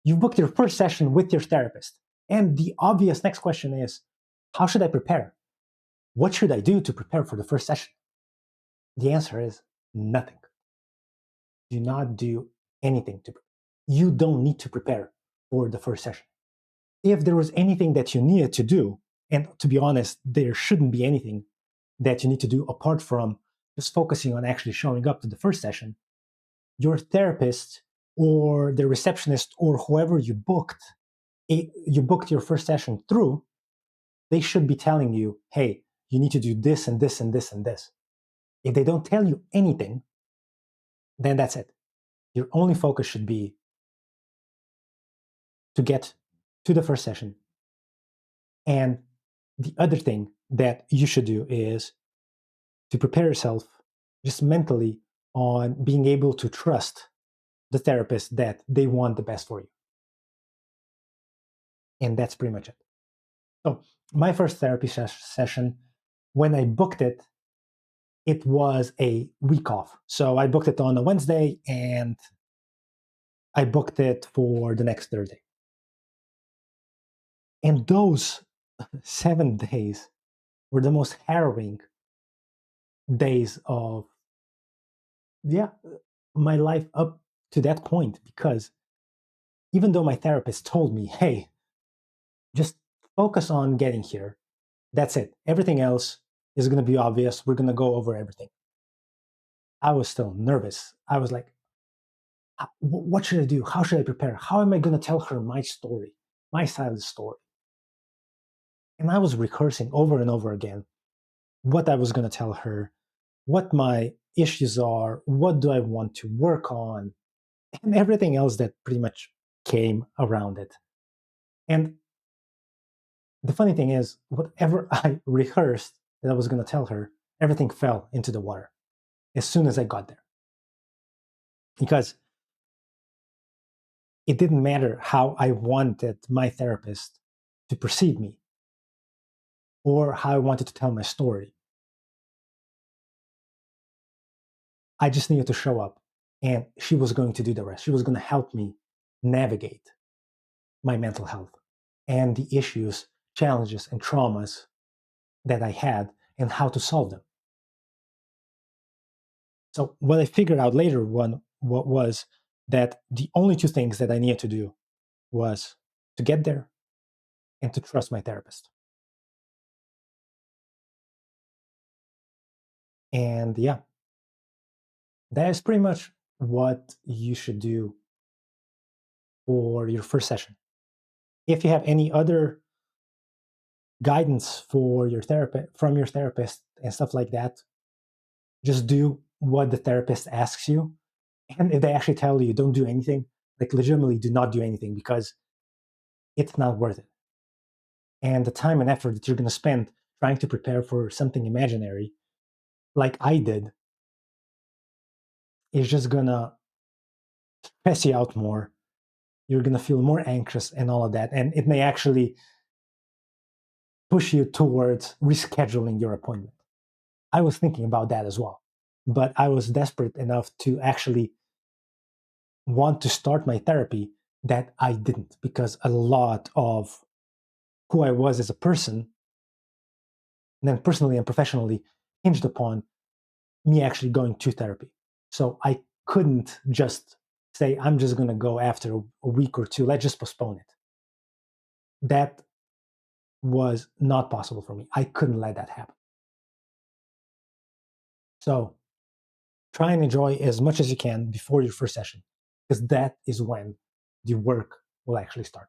you've booked your first session with your therapist. And the obvious next question is, how should I prepare? What should I do to prepare for the first session? The answer is nothing. Do not do anything to prepare. You don't need to prepare for the first session. If there was anything that you needed to do, and to be honest, there shouldn't be anything that you need to do apart from just focusing on actually showing up to the first session, your therapist or the receptionist or whoever you booked your first session through, they should be telling you, hey, you need to do this and this and this and this. If they don't tell you anything, then that's it. Your only focus should be to get to the first session. And the other thing that you should do is to prepare yourself just mentally on being able to trust the therapist that they want the best for you. And that's pretty much it. So, my first therapy session, when I booked it, it was a week off. So, I booked it on a Wednesday and I booked it for the next Thursday. And those 7 days were the most harrowing days of, yeah, my life up to that point, because even though my therapist told me, hey, just focus on getting here, that's it, everything else is going to be obvious, we're going to go over everything, I was still nervous. I was like, what should I do? How should I prepare? How am I going to tell her my story, my side of the story? And I was rehearsing over and over again what I was going to tell her, what my issues are, what do I want to work on, and everything else that pretty much came around it. And the funny thing is, whatever I rehearsed that I was going to tell her, everything fell into the water as soon as I got there. Because it didn't matter how I wanted my therapist to perceive me or how I wanted to tell my story. I just needed to show up, and she was going to do the rest. She was going to help me navigate my mental health and the issues, challenges, and traumas that I had and how to solve them. So what I figured out later what was that the only two things that I needed to do was to get there and to trust my therapist. And yeah, that is pretty much what you should do for your first session. If you have any other guidance for your therapist from your therapist and stuff like that, just do what the therapist asks you. And if they actually tell you don't do anything, like legitimately do not do anything, because it's not worth it. And the time and effort that you're going to spend trying to prepare for something imaginary, like I did, is just going to stress you out more. You're going to feel more anxious and all of that. And it may actually push you towards rescheduling your appointment. I was thinking about that as well. But I was desperate enough to actually want to start my therapy that I didn't, because a lot of who I was as a person, and then personally and professionally, hinged upon me actually going to therapy. So I couldn't just say, I'm just going to go after a week or two, let's just postpone it. That was not possible for me. I couldn't let that happen. So try and enjoy as much as you can before your first session, because that is when the work will actually start.